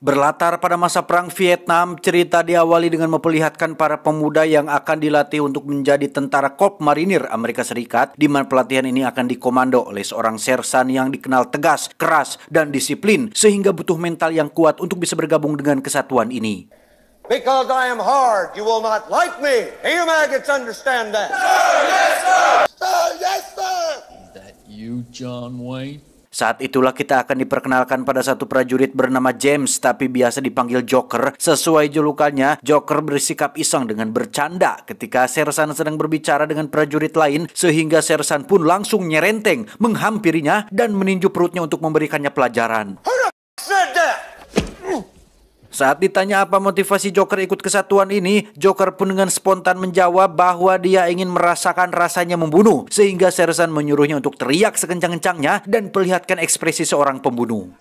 Berlatar pada masa Perang Vietnam, cerita diawali dengan memperlihatkan para pemuda yang akan dilatih untuk menjadi tentara Korps Marinir Amerika Serikat, di mana pelatihan ini akan dikomando oleh seorang sersan yang dikenal tegas, keras, dan disiplin, sehingga butuh mental yang kuat untuk bisa bergabung dengan kesatuan ini. Because I am hard, you will not like me. You maggots understand that. Sir, yes, sir. Sir, yes, sir. Is that you, John Wayne? Saat itulah kita akan diperkenalkan pada satu prajurit bernama James, tapi biasa dipanggil Joker. Sesuai julukannya, Joker bersikap iseng dengan bercanda ketika sersan sedang berbicara dengan prajurit lain, sehingga sersan pun langsung nyerenteng, menghampirinya, dan meninju perutnya untuk memberikannya pelajaran. Saat ditanya apa motivasi Joker ikut kesatuan ini, Joker pun dengan spontan menjawab bahwa dia ingin merasakan rasanya membunuh, sehingga sersan menyuruhnya untuk teriak sekencang-kencangnya dan perlihatkan ekspresi seorang pembunuh.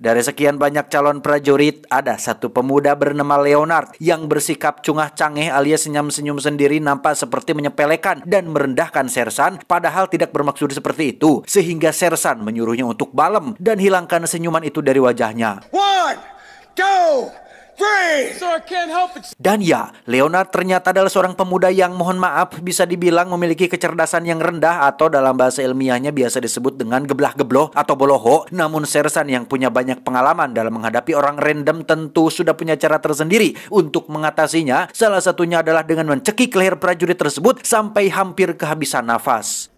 Dari sekian banyak calon prajurit, ada satu pemuda bernama Leonard yang bersikap cungah-cangeh alias senyum-senyum sendiri, nampak seperti menyepelekan dan merendahkan sersan, padahal tidak bermaksud seperti itu, sehingga sersan menyuruhnya untuk balem dan hilangkan senyuman itu dari wajahnya. 1, 2, 3. Sir, I can't help it. Dan ya, Leonard ternyata adalah seorang pemuda yang mohon maaf bisa dibilang memiliki kecerdasan yang rendah, atau dalam bahasa ilmiahnya biasa disebut dengan geblah-gebloh atau boloho. Namun sersan yang punya banyak pengalaman dalam menghadapi orang random tentu sudah punya cara tersendiri untuk mengatasinya. Salah satunya adalah dengan mencekik leher prajurit tersebut sampai hampir kehabisan nafas.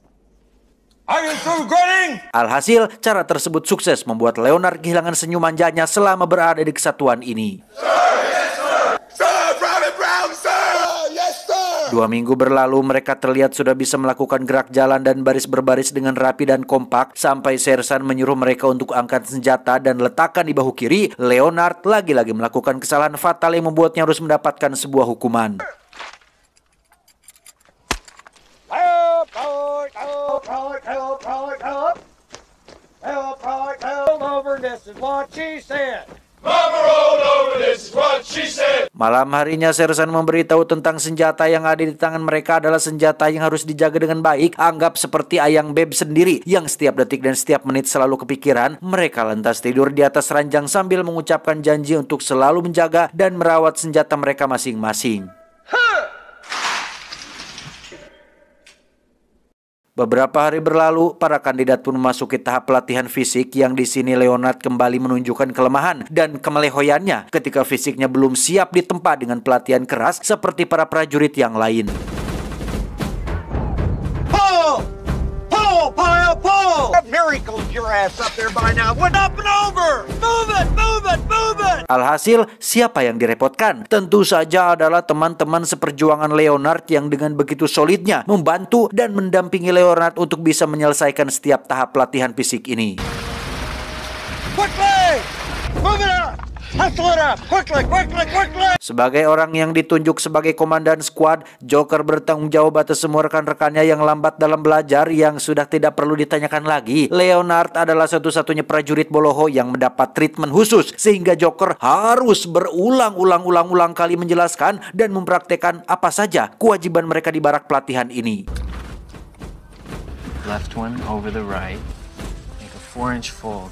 Are you through grinning? Alhasil, cara tersebut sukses membuat Leonard kehilangan senyum manjanya selama berada di kesatuan ini. Sir, yes, sir. Sir, Private Brown, sir. Yes, sir. 2 minggu berlalu, mereka terlihat sudah bisa melakukan gerak jalan dan baris berbaris dengan rapi dan kompak, sampai sersan menyuruh mereka untuk angkat senjata dan letakkan di bahu kiri. Leonard lagi-lagi melakukan kesalahan fatal yang membuatnya harus mendapatkan sebuah hukuman. Help, help, help, help, help, help, help. Help, help, help, over, this is what she said. Mama rolled over, this is what she said. Malam harinya sersan memberitahu tentang senjata yang ada di tangan mereka adalah senjata yang harus dijaga dengan baik. Anggap seperti ayang beb sendiri yang setiap detik dan setiap menit selalu kepikiran. Mereka lantas tidur di atas ranjang sambil mengucapkan janji untuk selalu menjaga dan merawat senjata mereka masing-masing. Beberapa hari berlalu, para kandidat pun memasuki tahap pelatihan fisik, yang di sini Leonard kembali menunjukkan kelemahan dan kemelehoyannya ketika fisiknya belum siap ditempa dengan pelatihan keras seperti para prajurit yang lain. Pull! Pull, pile, pull! Miracles your ass up there by now. What up and over? Move it, move it, move it! Alhasil, siapa yang direpotkan? Tentu saja adalah teman-teman seperjuangan Leonard yang dengan begitu solidnya membantu dan mendampingi Leonard untuk bisa menyelesaikan setiap tahap pelatihan fisik ini. Quickly! Move it up! Hustle it up! Quickly, quickly, quickly! Sebagai orang yang ditunjuk sebagai komandan squad, Joker bertanggung jawab atas semua rekan-rekannya yang lambat dalam belajar, yang sudah tidak perlu ditanyakan lagi. Leonard adalah satu-satunya prajurit boloho yang mendapat treatment khusus, sehingga Joker harus berulang-ulang kali menjelaskan dan mempraktekkan apa saja kewajiban mereka di barak pelatihan ini. Left one over the right, make a 4-inch fold.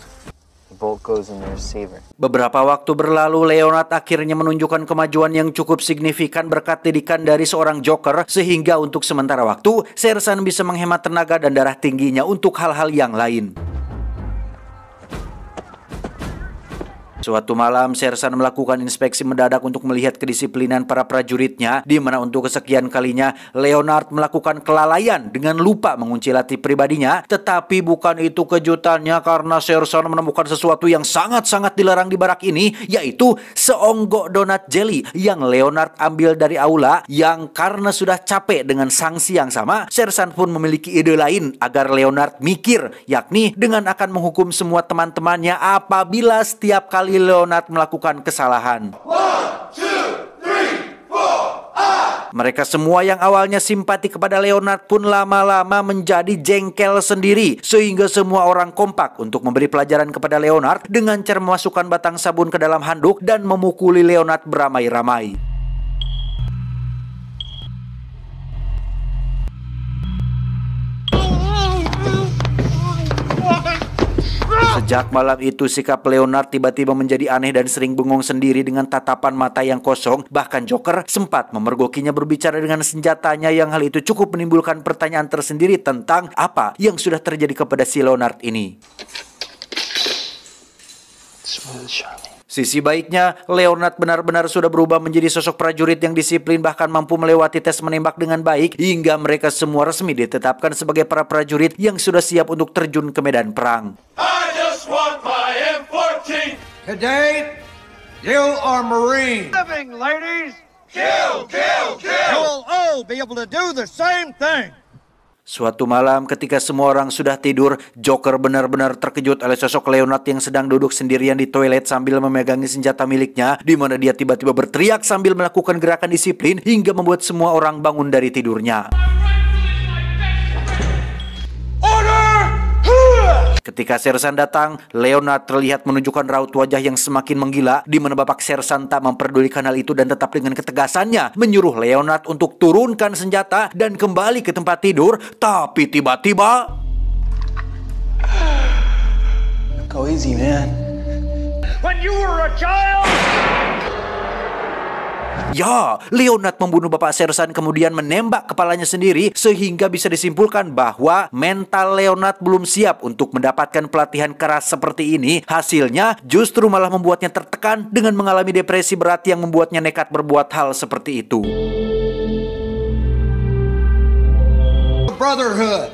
The bolt goes in the receiver. Beberapa waktu berlalu, Leonard akhirnya menunjukkan kemajuan yang cukup signifikan berkat didikan dari seorang Joker, sehingga untuk sementara waktu, sersan bisa menghemat tenaga dan darah tingginya untuk hal-hal yang lain. Suatu malam, sersan melakukan inspeksi mendadak untuk melihat kedisiplinan para prajuritnya, di mana untuk kesekian kalinya Leonard melakukan kelalaian dengan lupa mengunci latih pribadinya. Tetapi bukan itu kejutannya, karena sersan menemukan sesuatu yang sangat-sangat dilarang di barak ini, yaitu seonggok donat jelly yang Leonard ambil dari aula, yang karena sudah capek dengan sanksi yang sama, sersan pun memiliki ide lain agar Leonard mikir, yakni dengan akan menghukum semua teman-temannya apabila setiap kali Leonard melakukan kesalahan. 1, 2, 3, 4. Mereka semua yang awalnya simpati kepada Leonard pun lama-lama menjadi jengkel sendiri, sehingga semua orang kompak untuk memberi pelajaran kepada Leonard dengan cara memasukkan batang sabun ke dalam handuk dan memukuli Leonard beramai-ramai. Sejak malam itu sikap Leonard tiba-tiba menjadi aneh dan sering bengong sendiri dengan tatapan mata yang kosong. Bahkan Joker sempat memergokinya berbicara dengan senjatanya, yang hal itu cukup menimbulkan pertanyaan tersendiri tentang apa yang sudah terjadi kepada si Leonard ini. Sisi baiknya, Leonard benar-benar sudah berubah menjadi sosok prajurit yang disiplin, bahkan mampu melewati tes menembak dengan baik, hingga mereka semua resmi ditetapkan sebagai para prajurit yang sudah siap untuk terjun ke medan perang. I just want my M14. Today, you are Marines. Living, ladies. Kill, kill, kill. You'll all be able to do the same thing. Suatu malam ketika semua orang sudah tidur, Joker benar-benar terkejut oleh sosok Leonard yang sedang duduk sendirian di toilet sambil memegangi senjata miliknya, di mana dia tiba-tiba berteriak sambil melakukan gerakan disiplin hingga membuat semua orang bangun dari tidurnya. Ketika Sersan datang, Leonard terlihat menunjukkan raut wajah yang semakin menggila, di mana Bapak Sersan tak memperdulikan hal itu dan tetap dengan ketegasannya menyuruh Leonard untuk turunkan senjata dan kembali ke tempat tidur. Tapi tiba-tiba, Go easy, man. When you were a child. ya, Leonard membunuh Bapak Sersan kemudian menembak kepalanya sendiri, sehingga bisa disimpulkan bahwa mental Leonard belum siap untuk mendapatkan pelatihan keras seperti ini. Hasilnya justru malah membuatnya tertekan dengan mengalami depresi berat yang membuatnya nekat berbuat hal seperti itu. Brotherhood.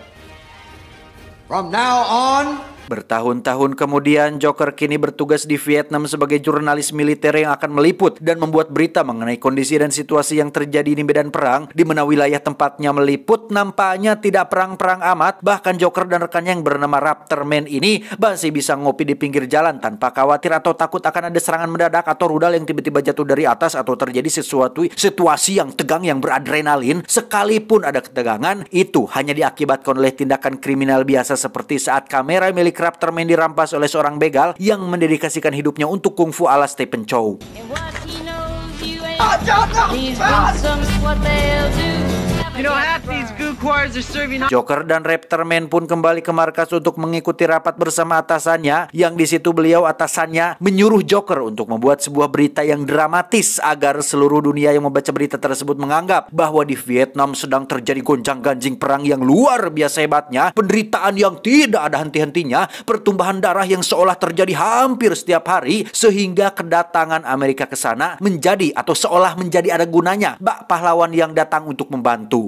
From now on, Bertahun-tahun kemudian, Joker kini bertugas di Vietnam sebagai jurnalis militer yang akan meliput dan membuat berita mengenai kondisi dan situasi yang terjadi di medan perang, di mana wilayah tempatnya meliput nampaknya tidak perang-perang amat. Bahkan Joker dan rekannya yang bernama Raptorman ini masih bisa ngopi di pinggir jalan tanpa khawatir atau takut akan ada serangan mendadak atau rudal yang tiba-tiba jatuh dari atas atau terjadi sesuatu situasi yang tegang yang beradrenalin. Sekalipun ada ketegangan, itu hanya diakibatkan oleh tindakan kriminal biasa seperti saat kamera milik Raptorman dirampas oleh seorang begal yang mendedikasikan hidupnya untuk kungfu ala Stephen Chow. Joker dan Raptorman pun kembali ke markas untuk mengikuti rapat bersama atasannya, yang di situ beliau atasannya menyuruh Joker untuk membuat sebuah berita yang dramatis agar seluruh dunia yang membaca berita tersebut menganggap bahwa di Vietnam sedang terjadi gonjang-ganjing perang yang luar biasa hebatnya, penderitaan yang tidak ada henti-hentinya, pertumbuhan darah yang seolah terjadi hampir setiap hari, sehingga kedatangan Amerika ke sana menjadi atau seolah menjadi ada gunanya bak pahlawan yang datang untuk membantu.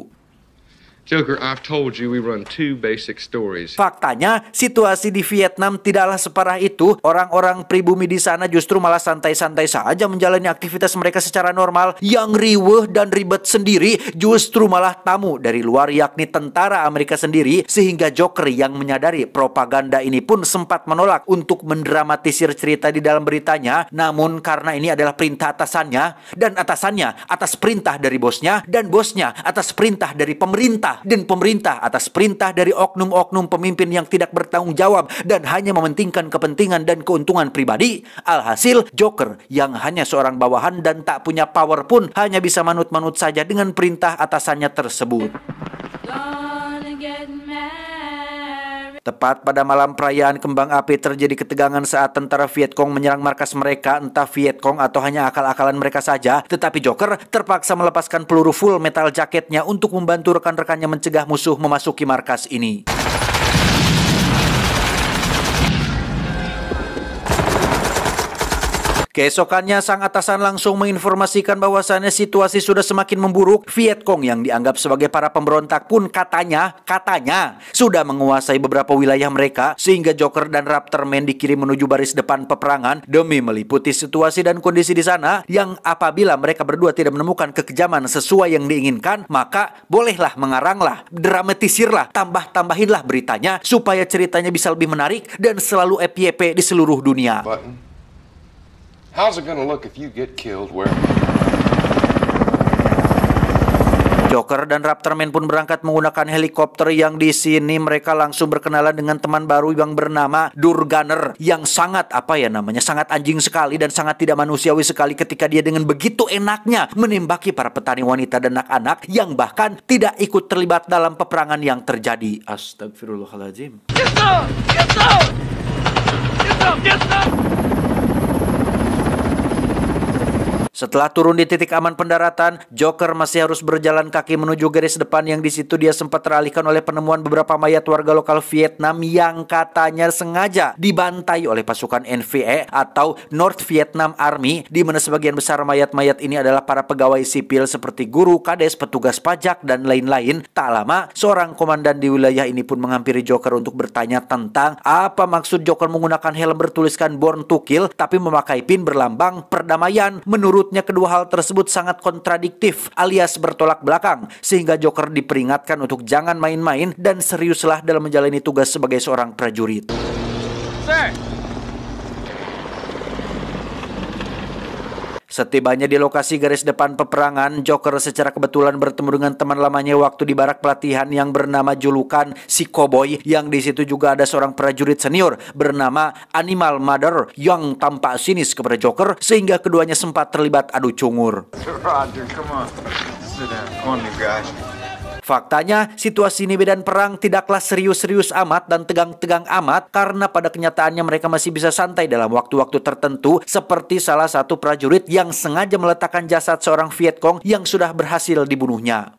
Joker, I've told you we run two basic stories. Faktanya, situasi di Vietnam tidaklah separah itu. Orang-orang pribumi di sana justru malah santai-santai saja menjalani aktivitas mereka secara normal. Yang riweuh dan ribet sendiri justru malah tamu dari luar, yakni tentara Amerika sendiri. Sehingga Joker yang menyadari propaganda ini pun sempat menolak untuk mendramatisir cerita di dalam beritanya. Namun karena ini adalah perintah atasannya, dan atasannya atas perintah dari bosnya, dan bosnya atas perintah dari pemerintah, dan pemerintah atas perintah dari oknum-oknum pemimpin yang tidak bertanggung jawab dan hanya mementingkan kepentingan dan keuntungan pribadi. Alhasil, Joker yang hanya seorang bawahan dan tak punya power pun hanya bisa manut-manut saja dengan perintah atasannya tersebut. Tepat pada malam perayaan kembang api terjadi ketegangan saat tentara Vietcong menyerang markas mereka. Entah Vietcong atau hanya akal-akalan mereka saja, tetapi Joker terpaksa melepaskan peluru full metal jaketnya untuk membantu rekan-rekannya mencegah musuh memasuki markas ini. Keesokannya, sang atasan langsung menginformasikan bahwasannya situasi sudah semakin memburuk. Vietcong yang dianggap sebagai para pemberontak pun katanya sudah menguasai beberapa wilayah mereka, sehingga Joker dan Raptorman dikirim menuju baris depan peperangan demi meliputi situasi dan kondisi di sana, yang apabila mereka berdua tidak menemukan kekejaman sesuai yang diinginkan, maka bolehlah mengaranglah, dramatisirlah, tambahinlah beritanya supaya ceritanya bisa lebih menarik dan selalu FYP di seluruh dunia. How's it gonna look if you get killed where? Joker dan Raptorman pun berangkat menggunakan helikopter, yang di sini mereka langsung berkenalan dengan teman baru yang bernama Durgunner, yang sangat sangat anjing sekali dan sangat tidak manusiawi sekali ketika dia dengan begitu enaknya menembaki para petani wanita dan anak-anak yang bahkan tidak ikut terlibat dalam peperangan yang terjadi. Astagfirullahaladzim. Setelah turun di titik aman pendaratan, Joker masih harus berjalan kaki menuju garis depan yang di situ dia sempat teralihkan oleh penemuan beberapa mayat warga lokal Vietnam yang katanya sengaja dibantai oleh pasukan NVA atau North Vietnam Army, di mana sebagian besar mayat-mayat ini adalah para pegawai sipil seperti guru, kades, petugas pajak, dan lain-lain. Tak lama, seorang komandan di wilayah ini pun menghampiri Joker untuk bertanya tentang apa maksud Joker menggunakan helm bertuliskan Born to Kill tapi memakai pin berlambang perdamaian. Menurutnya kedua hal tersebut sangat kontradiktif alias bertolak belakang, sehingga Joker diperingatkan untuk jangan main-main dan seriuslah dalam menjalani tugas sebagai seorang prajurit. Sir. Setibanya di lokasi garis depan peperangan, Joker secara kebetulan bertemu dengan teman lamanya waktu di barak pelatihan yang bernama julukan si Cowboy, yang di situ juga ada seorang prajurit senior bernama Animal Mother yang tampak sinis kepada Joker sehingga keduanya sempat terlibat adu cungur. Roger, come on. Sit down. Come on, new guy. Faktanya, situasi ini medan perang tidaklah serius-serius amat dan tegang-tegang amat karena pada kenyataannya mereka masih bisa santai dalam waktu-waktu tertentu, seperti salah satu prajurit yang sengaja meletakkan jasad seorang Vietcong yang sudah berhasil dibunuhnya.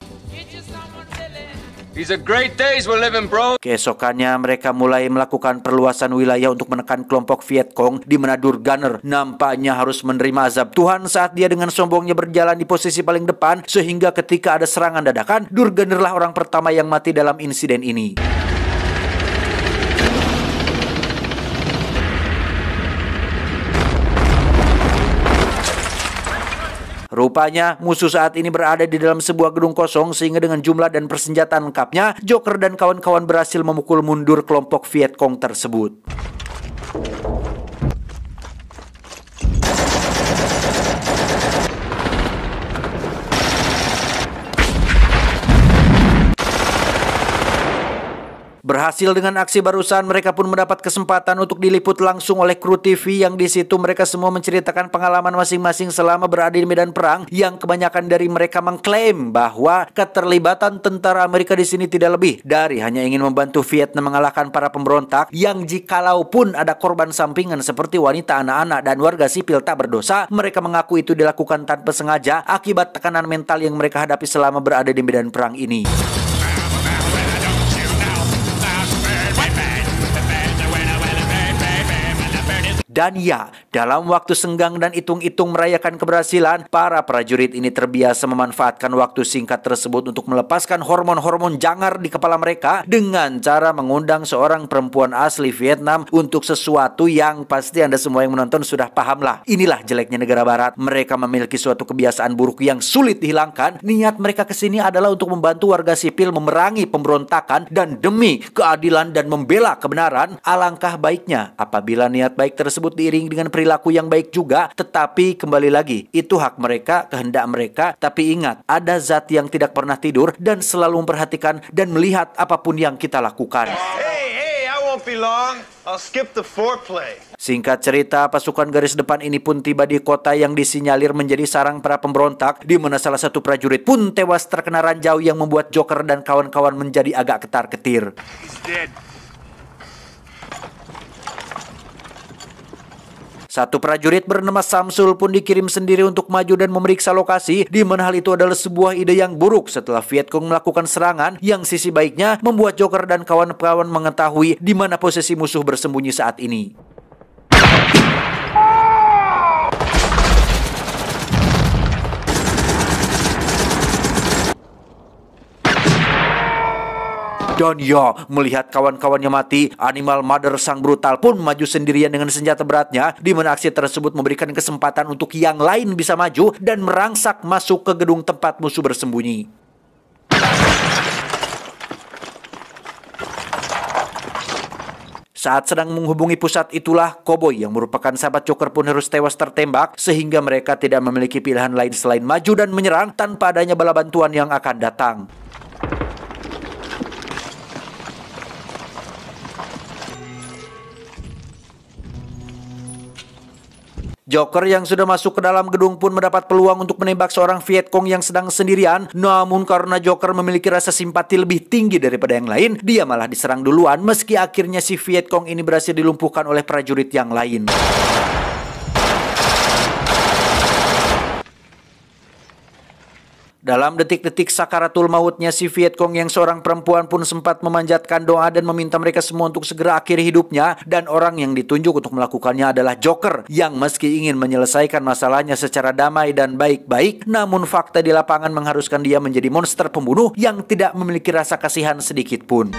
These are great days we're living, bro. Keesokannya mereka mulai melakukan perluasan wilayah untuk menekan kelompok Vietcong, di mana Durgunner nampaknya harus menerima azab Tuhan saat dia dengan sombongnya berjalan di posisi paling depan, sehingga ketika ada serangan dadakan, Durgunner lah orang pertama yang mati dalam insiden ini. Rupanya musuh saat ini berada di dalam sebuah gedung kosong, sehingga dengan jumlah dan persenjataan lengkapnya, Joker dan kawan-kawan berhasil memukul mundur kelompok Vietcong tersebut. Berhasil dengan aksi barusan, mereka pun mendapat kesempatan untuk diliput langsung oleh kru TV yang di situ mereka semua menceritakan pengalaman masing-masing selama berada di medan perang, yang kebanyakan dari mereka mengklaim bahwa keterlibatan tentara Amerika di sini tidak lebih dari hanya ingin membantu Vietnam mengalahkan para pemberontak, yang jikalaupun ada korban sampingan seperti wanita, anak-anak, dan warga sipil tak berdosa, mereka mengaku itu dilakukan tanpa sengaja akibat tekanan mental yang mereka hadapi selama berada di medan perang ini. Dan ya, dalam waktu senggang dan hitung-hitung merayakan keberhasilan, para prajurit ini terbiasa memanfaatkan waktu singkat tersebut untuk melepaskan hormon-hormon jangar di kepala mereka dengan cara mengundang seorang perempuan asli Vietnam untuk sesuatu yang pasti Anda semua yang menonton sudah paham lah. Inilah jeleknya negara barat. Mereka memiliki suatu kebiasaan buruk yang sulit dihilangkan. Niat mereka kesini adalah untuk membantu warga sipil memerangi pemberontakan dan demi keadilan dan membela kebenaran. Alangkah baiknya apabila niat baik tersebut diiringi dengan perilaku yang baik juga, tetapi kembali lagi, itu hak mereka, kehendak mereka. Tapi ingat, ada zat yang tidak pernah tidur dan selalu memperhatikan dan melihat apapun yang kita lakukan. Hey, I won't be long. I'll skip the foreplay. Singkat cerita, pasukan garis depan ini pun tiba di kota yang disinyalir menjadi sarang para pemberontak, di mana salah satu prajurit pun tewas terkena ranjau yang membuat Joker dan kawan-kawan menjadi agak ketar-ketir. He's dead. Satu prajurit bernama Samsul pun dikirim sendiri untuk maju dan memeriksa lokasi, di mana hal itu adalah sebuah ide yang buruk setelah Vietcong melakukan serangan yang sisi baiknya membuat Joker dan kawan-kawan mengetahui di mana posisi musuh bersembunyi saat ini. Dan ya, melihat kawan-kawannya mati, Animal Mother sang brutal pun maju sendirian dengan senjata beratnya, di mana aksi tersebut memberikan kesempatan untuk yang lain bisa maju dan merangsak masuk ke gedung tempat musuh bersembunyi. Saat sedang menghubungi pusat itulah, Cowboy yang merupakan sahabat Joker pun harus tewas tertembak, sehingga mereka tidak memiliki pilihan lain selain maju dan menyerang tanpa adanya bala bantuan yang akan datang. Joker yang sudah masuk ke dalam gedung pun mendapat peluang untuk menembak seorang Vietcong yang sedang sendirian. Namun karena Joker memiliki rasa simpati lebih tinggi daripada yang lain, dia malah diserang duluan meski akhirnya si Vietcong ini berhasil dilumpuhkan oleh prajurit yang lain. Dalam detik-detik sakaratul mautnya si Vietcong yang seorang perempuan pun sempat memanjatkan doa dan meminta mereka semua untuk segera akhiri hidupnya, dan orang yang ditunjuk untuk melakukannya adalah Joker yang meski ingin menyelesaikan masalahnya secara damai dan baik-baik, namun fakta di lapangan mengharuskan dia menjadi monster pembunuh yang tidak memiliki rasa kasihan sedikit pun.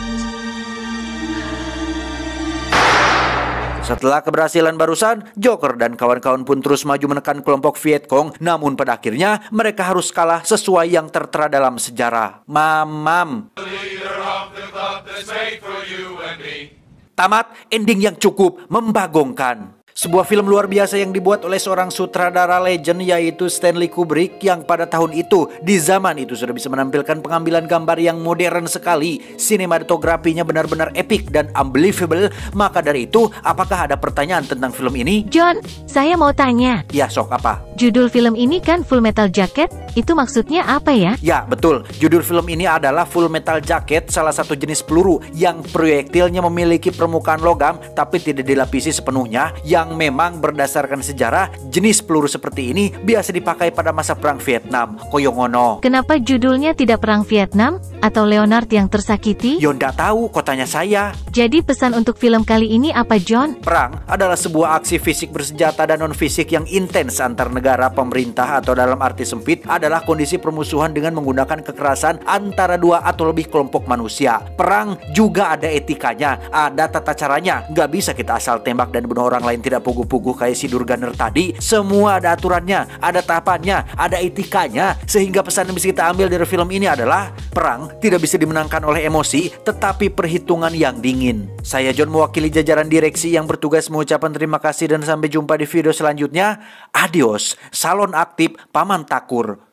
Setelah keberhasilan barusan, Joker dan kawan-kawan pun terus maju menekan kelompok Vietcong, namun pada akhirnya mereka harus kalah sesuai yang tertera dalam sejarah. Mamam. Tamat, ending yang cukup membagongkan. Sebuah film luar biasa yang dibuat oleh seorang sutradara legend yaitu Stanley Kubrick yang pada tahun itu, di zaman itu sudah bisa menampilkan pengambilan gambar yang modern sekali. Sinematografinya benar-benar epic dan unbelievable. Maka dari itu, apakah ada pertanyaan tentang film ini? John, saya mau tanya. Ya, sok apa? Judul film ini kan Full Metal Jacket, itu maksudnya apa ya? Ya, betul. Judul film ini adalah Full Metal Jacket, salah satu jenis peluru yang proyektilnya memiliki permukaan logam tapi tidak dilapisi sepenuhnya, yang memang berdasarkan sejarah jenis peluru seperti ini biasa dipakai pada masa perang Vietnam. Koyongono. Kenapa judulnya tidak Perang Vietnam atau Leonard yang tersakiti? Yo ndak tahu, kotanya saya. Jadi pesan untuk film kali ini apa, John? Perang adalah sebuah aksi fisik bersenjata dan non-fisik yang intens antar negara, pemerintah, atau dalam arti sempit adalah kondisi permusuhan dengan menggunakan kekerasan antara dua atau lebih kelompok manusia. Perang juga ada etikanya, ada tata caranya. Gak bisa kita asal tembak dan bunuh orang lain tidak puguh-puguh kayak si Durganer tadi. Semua ada aturannya, ada tahapannya, ada etikanya. Sehingga pesan yang bisa kita ambil dari film ini adalah perang tidak bisa dimenangkan oleh emosi, tetapi perhitungan yang dingin. Saya John mewakili jajaran direksi yang bertugas mengucapkan terima kasih dan sampai jumpa di video selanjutnya. Adios, salon aktif Paman Takur.